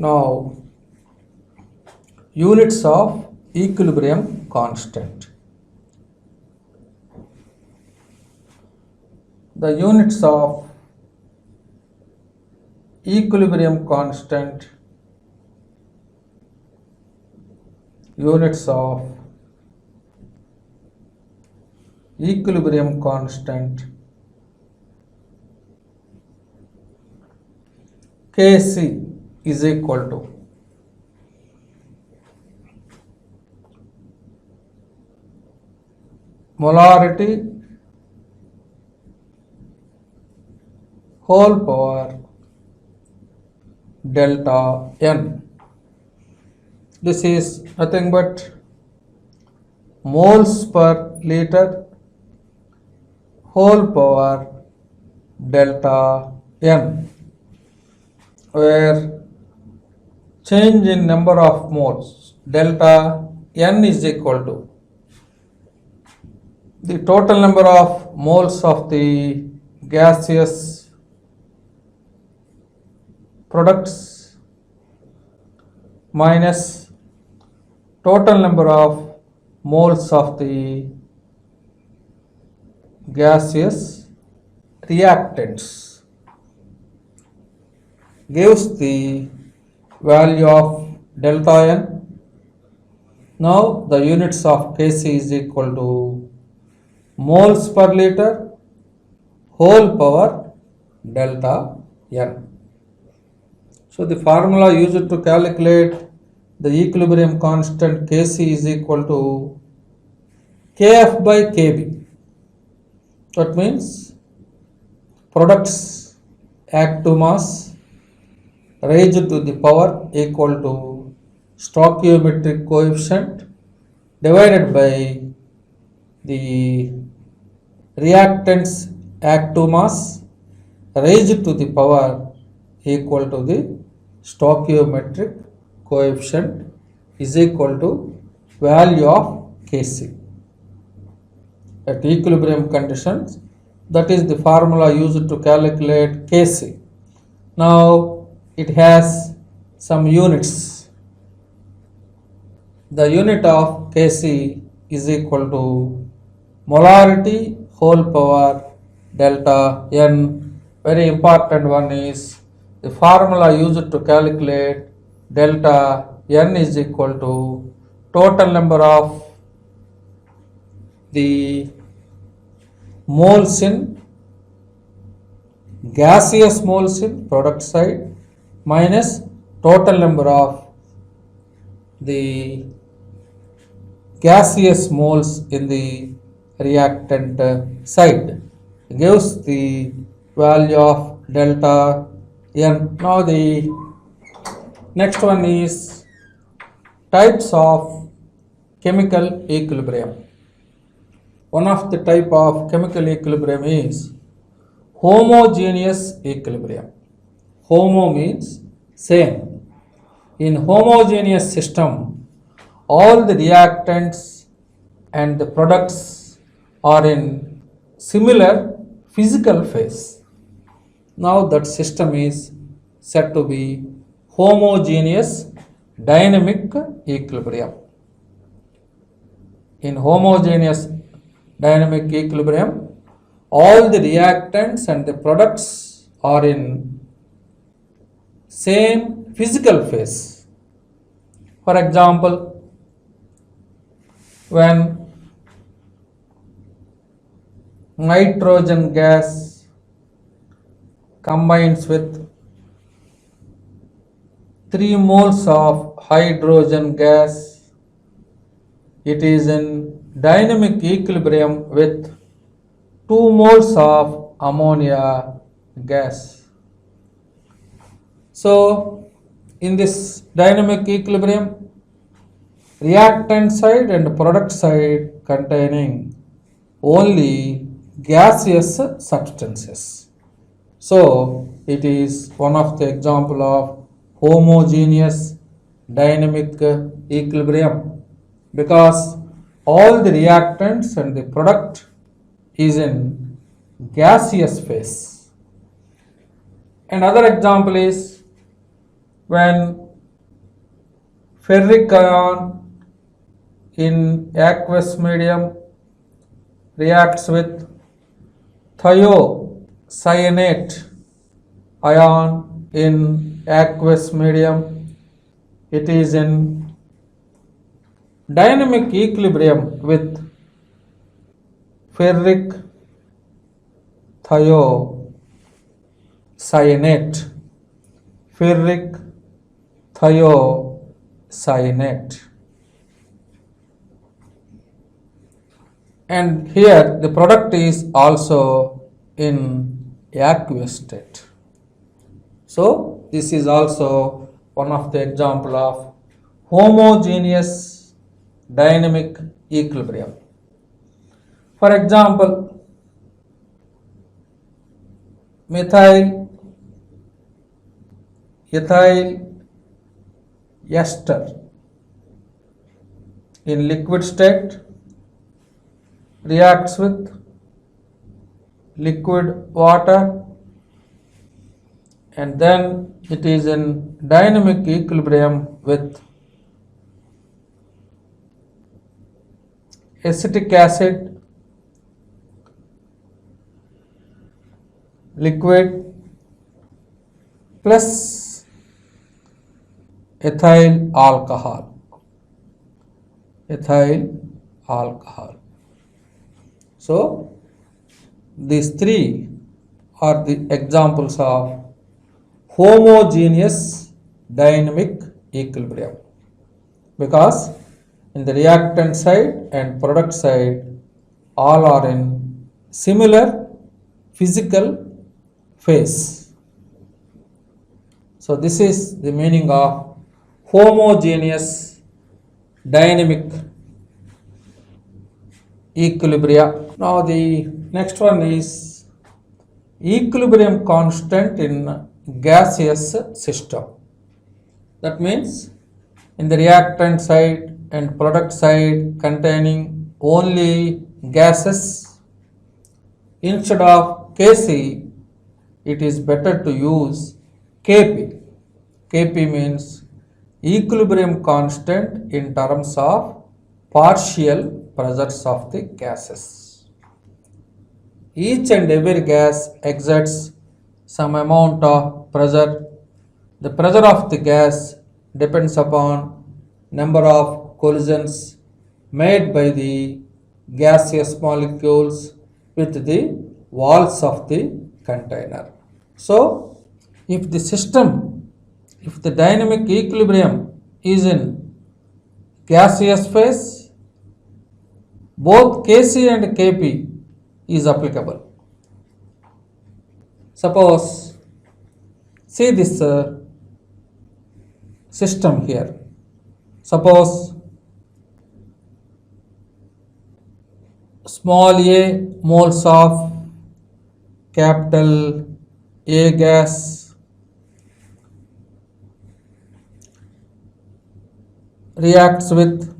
Now, units of equilibrium constant. The units of equilibrium constant, units of equilibrium constant Kc is equal to molarity whole power delta n. This is nothing but moles per liter whole power delta n, where change in number of moles delta n is equal to the total number of moles of the gaseous products minus total number of moles of the gaseous reactants gives the value of delta n. Now the units of Kc is equal to moles per liter whole power delta n. So the formula used to calculate the equilibrium constant Kc is equal to Kf by Kb. That means products active mass raised to the power equal to stoichiometric coefficient divided by the reactants active mass raised to the power equal to the stoichiometric coefficient is equal to value of Kc at equilibrium conditions. That is the formula used to calculate Kc. Now it has some units. The unit of Kc is equal to molarity whole power delta n. Very important one is the formula used to calculate delta n is equal to total number of the moles in gaseous moles in product side minus total number of the gaseous moles in the reactant side gives the value of delta n. Now the next one is types of chemical equilibrium. One of the type of chemical equilibrium is homogeneous equilibrium. Homo means same. In homogeneous system, all the reactants and the products are in similar physical phase. Now that system is said to be homogeneous dynamic equilibrium. In homogeneous dynamic equilibrium, all the reactants and the products are in same physical phase. For example, when nitrogen gas combines with 3 moles of hydrogen gas, it is in dynamic equilibrium with 2 moles of ammonia gas. So in this dynamic equilibrium, reactant side and product side containing only gaseous substances. So it is one of the example of homogeneous dynamic equilibrium because all the reactants and the product is in gaseous phase. Another example is when ferric ion in aqueous medium reacts with thiocyanate ion in aqueous medium. It is in dynamic equilibrium with ferric thiocyanate. Ferric thiocyanate. And here the product is also in aqueous state. So this is also one of the example of homogeneous dynamic equilibrium. For example, methyl ester in liquid state reacts with liquid water, and then it is in dynamic equilibrium with acetic acid, liquid plus ethyl alcohol. So these three are the examples of homogeneous dynamic equilibrium, because in the reactant side and product side all are in similar physical phase. So this is the meaning of homogeneous dynamic equilibria. Now the next one is equilibrium constant in gaseous system. That means in the reactant side and product side containing only gases, instead of Kc, it is better to use Kp. Kp means equilibrium constant in terms of partial pressures of the gases. Each and every gas exerts some amount of pressure. The pressure of the gas depends upon number of collisions made by the gaseous molecules with the walls of the container. So, if the dynamic equilibrium is in gaseous phase, both Kc and Kp is applicable. Suppose, see this system here. Suppose small a moles of capital A gas reacts with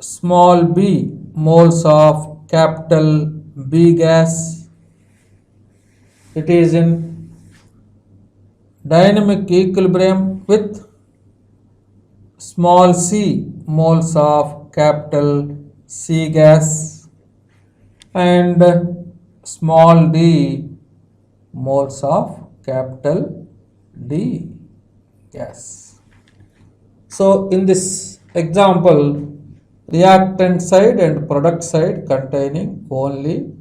small b moles of capital B gas. It is in dynamic equilibrium with small c moles of capital C gas and small d moles of capital D gas. So in this example, reactant side and product side containing only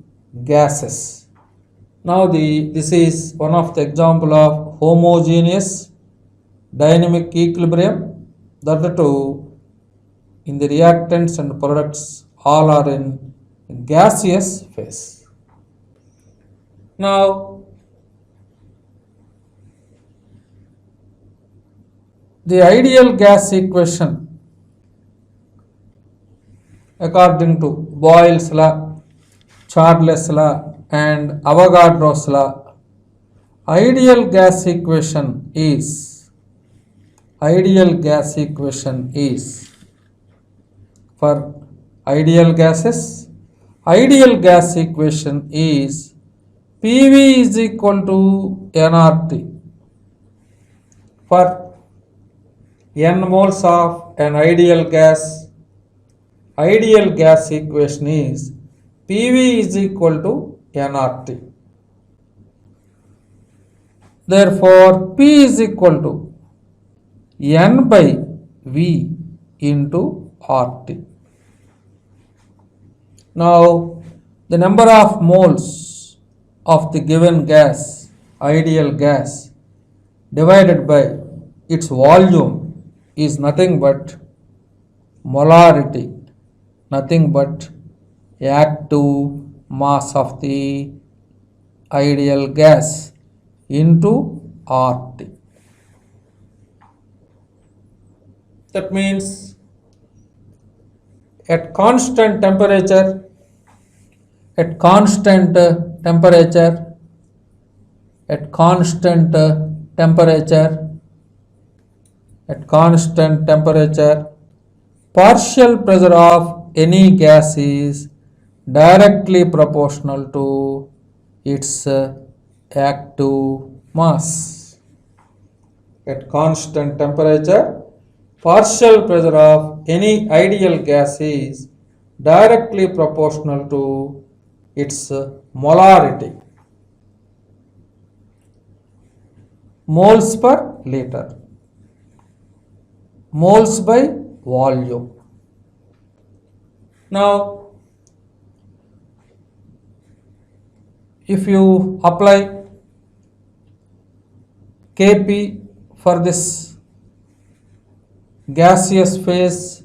gases. Now this is one of the example of homogeneous dynamic equilibrium. That too, in the reactants and products all are in gaseous phase. Now the ideal gas equation according to Boyle's law, Chadle's law and Avogadro's law, ideal gas equation is for ideal gases, ideal gas equation is PV is equal to nRT for n moles of an ideal gas equation is PV is equal to nRT. Therefore, P is equal to N by V into RT. Now, the number of moles of the given gas, ideal gas, divided by its volume is nothing but molarity, nothing but active mass of the ideal gas into RT. That means at constant temperature, at constant temperature, at constant temperature, at constant temperature, partial pressure of any gas is directly proportional to its active mass. At constant temperature, partial pressure of any ideal gas is directly proportional to its molarity. Moles per liter. Moles by volume. Now, if you apply Kp for this gaseous phase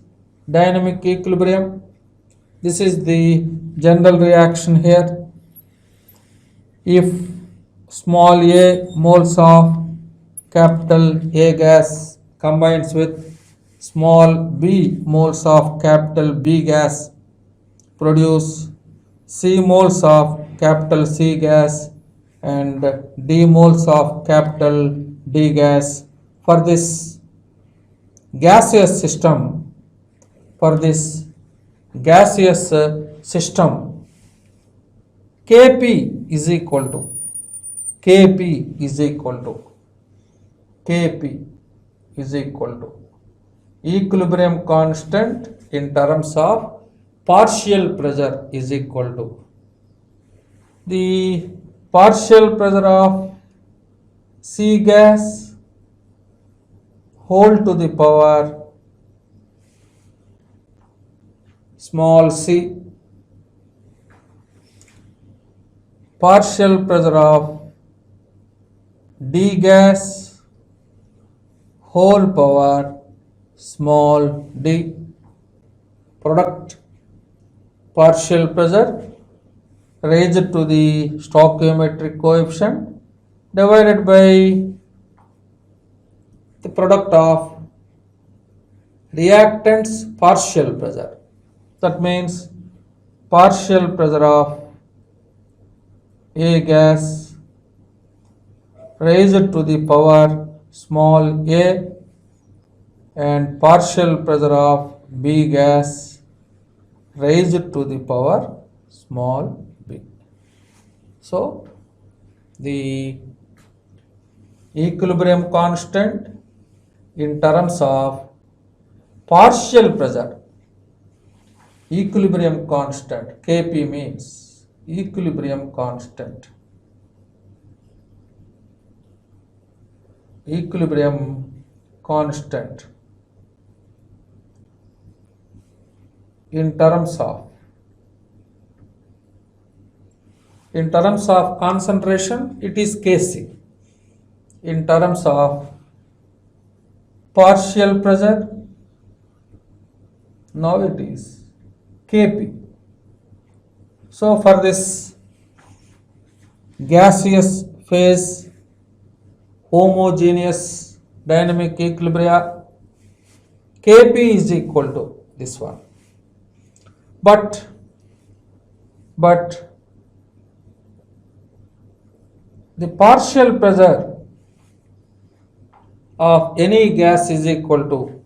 dynamic equilibrium, this is the general reaction here. If small a moles of capital A gas combines with small b moles of capital B gas, produce C moles of capital C gas and D moles of capital D gas. For this gaseous system, Kp is equal to equilibrium constant in terms of partial pressure is equal to the partial pressure of C gas whole to the power small c, partial pressure of D gas whole power small d, product partial pressure raised to the stoichiometric coefficient divided by the product of reactants partial pressure. That means partial pressure of A gas raised to the power small a and partial pressure of B gas raised to the power small b. So, the equilibrium constant in terms of partial pressure, equilibrium constant, Kp means equilibrium constant, in terms of concentration it is Kc, in terms of partial pressure now it is Kp. So for this gaseous phase homogeneous dynamic equilibria, Kp is equal to this one. But the partial pressure of any gas is equal to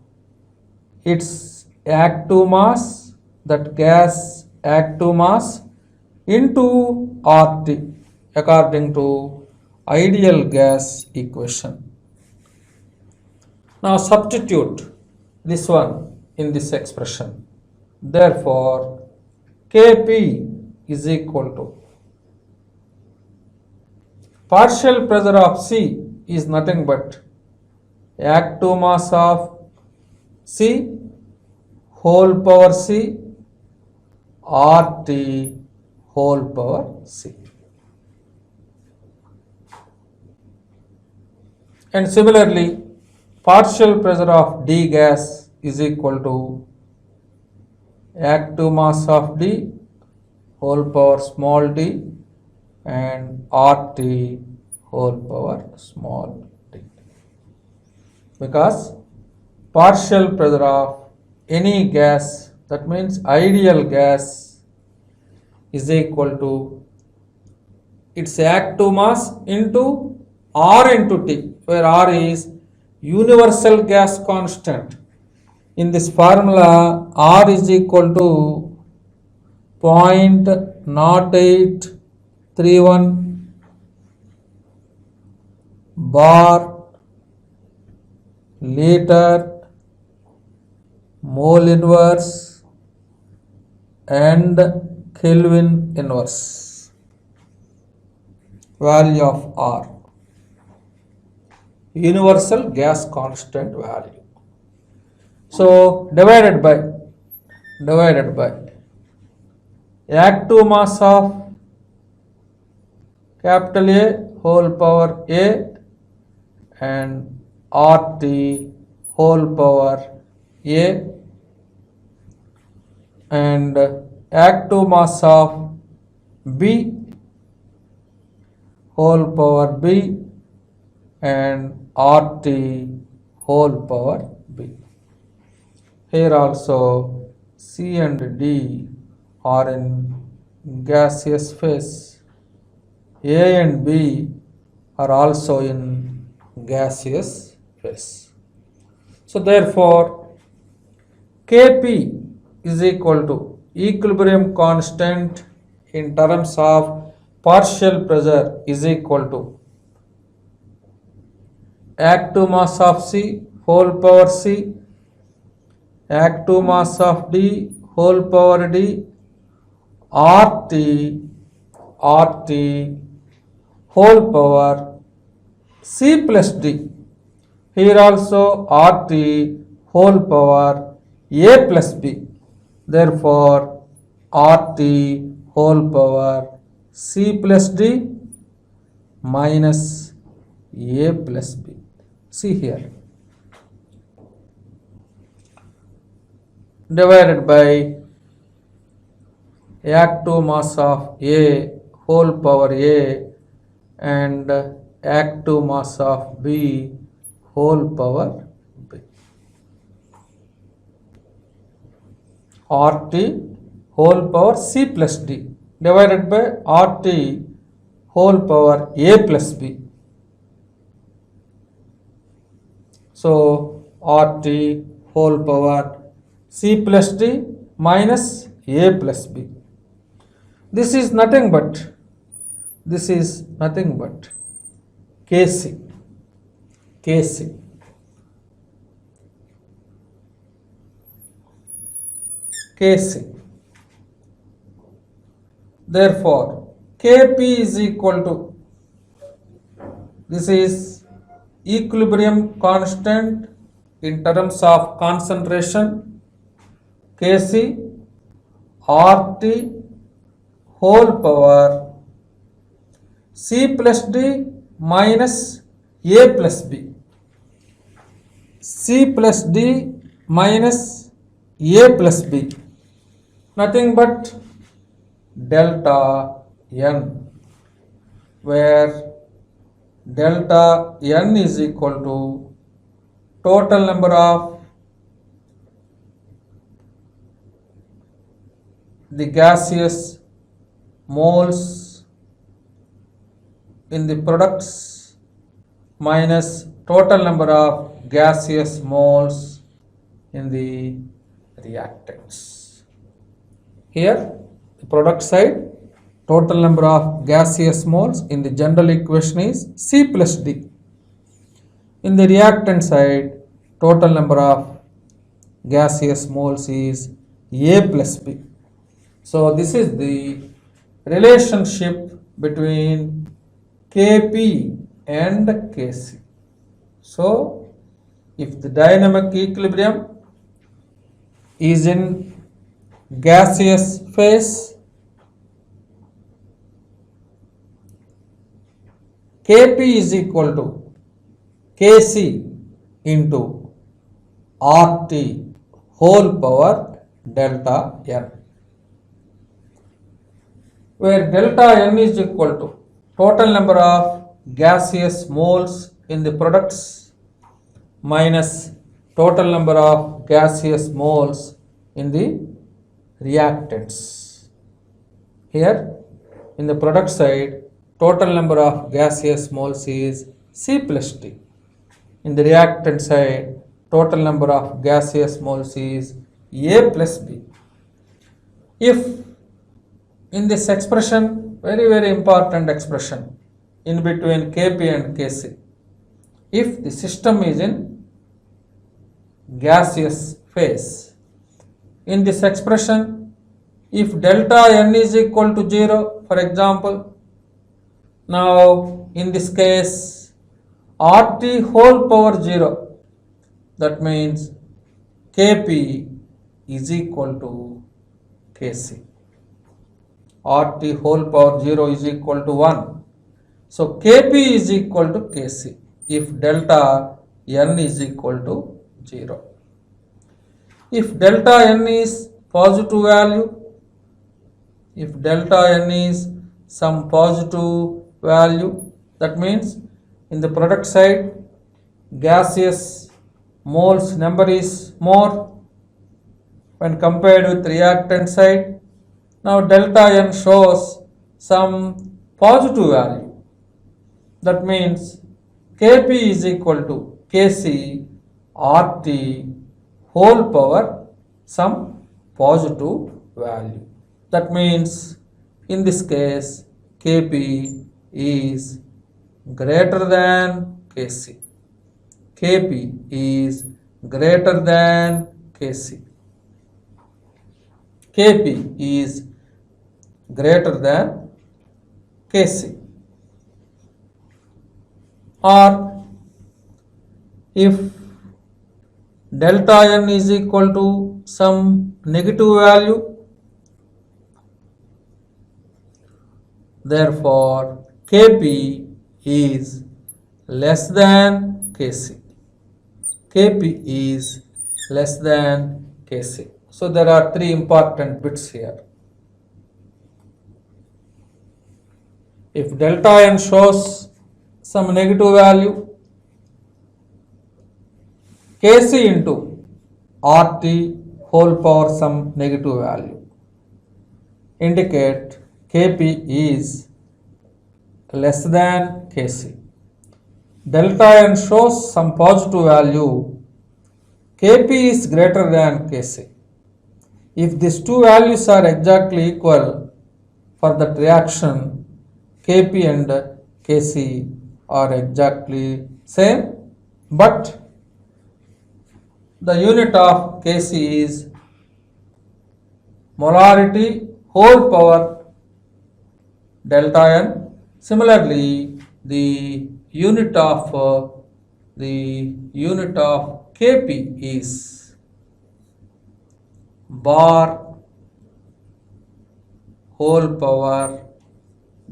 its active mass, that gas active mass into RT according to ideal gas equation. Now substitute this one in this expression. Therefore, Kp is equal to partial pressure of C is nothing but active mass of C whole power C RT whole power C. And similarly, partial pressure of D gas is equal to active mass of D whole power small d and RT whole power small d. Because partial pressure of any gas, that means ideal gas, is equal to its active mass into R into T, where R is universal gas constant. In this formula, R is equal to 0.0831 bar liter mole inverse and Kelvin inverse value of R, universal gas constant value. So divided by active mass of capital A whole power A and RT whole power A and active mass of B whole power B and RT whole power B. Here also C and D are in gaseous phase. A and B are also in gaseous phase. So therefore, Kp is equal to equilibrium constant in terms of partial pressure is equal to active mass of C whole power C, active mass of D whole power D, RT whole power C plus D. Here also RT whole power A plus B. Therefore, RT whole power C plus D minus A plus B. See here. Divided by active mass of A whole power A and active mass of B whole power B. RT whole power C plus D divided by RT whole power A plus B. So RT whole power C plus D minus A plus B. This is nothing but Kc. Therefore, Kp is equal to, this is equilibrium constant in terms of concentration, Kc RT whole power C plus D minus A plus B. C plus D minus A plus B. Nothing but delta N, where delta N is equal to total number of the gaseous moles in the products minus total number of gaseous moles in the reactants. Here, the product side, total number of gaseous moles in the general equation is C plus D. In the reactant side, total number of gaseous moles is A plus B. So this is the relationship between Kp and Kc. So if the dynamic equilibrium is in gaseous phase, Kp is equal to Kc into RT whole power delta N, where delta N is equal to total number of gaseous moles in the products minus total number of gaseous moles in the reactants. Here in the product side, total number of gaseous moles is C plus T. In the reactant side, total number of gaseous moles is A plus B. If in this expression, very important expression in between Kp and Kc, if the system is in gaseous phase, in this expression, if delta N is equal to 0, for example, now in this case RT whole power 0, that means Kp is equal to Kc. RT whole power 0 is equal to 1. So Kp is equal to Kc if delta N is equal to 0. If delta N is positive value, if delta N is some positive value, that means in the product side gaseous moles number is more when compared with reactant side. Now delta N shows some positive value, that means Kp is equal to Kc RT whole power some positive value. That means in this case Kp is greater than Kc. Kp is greater than Kc. Kp is greater than Kc. Or if delta N is equal to some negative value, therefore Kp is less than Kc. Kp is less than Kc. So there are three important bits here. If delta N shows some negative value, Kc into RT whole power some negative value indicate Kp is less than Kc. Delta N shows some positive value, Kp is greater than Kc. If these two values are exactly equal for that reaction, Kp and Kc are exactly same, but the unit of Kc is molarity whole power delta N. Similarly, the unit of Kp is bar whole power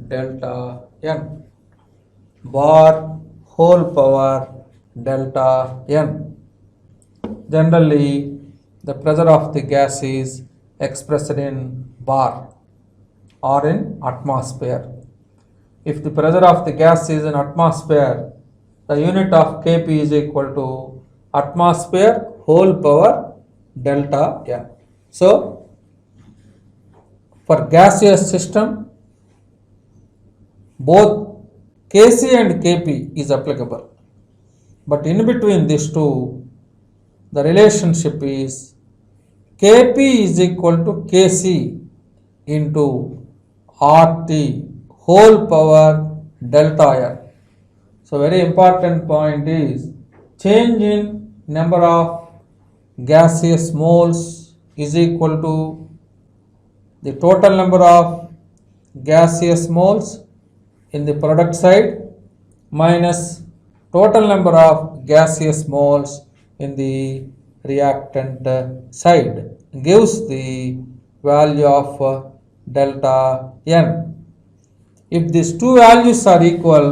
delta N. Bar whole power delta N. Generally, the pressure of the gas is expressed in bar or in atmosphere. If the pressure of the gas is in atmosphere, the unit of Kp is equal to atmosphere whole power delta N. So, for gaseous system, both Kc and Kp is applicable. But in between these two, the relationship is Kp is equal to Kc into RT whole power delta N. So very important point is change in number of gaseous moles is equal to the total number of gaseous moles in the product side minus total number of gaseous moles in the reactant side gives the value of delta n. If these two values are equal,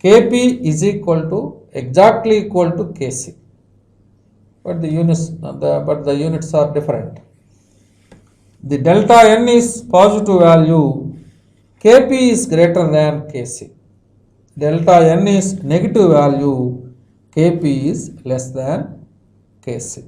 Kp is equal to exactly equal to Kc, but the units are different. The delta n is positive value, Kp is greater than Kc. Delta n is negative value, Kp is less than Kc.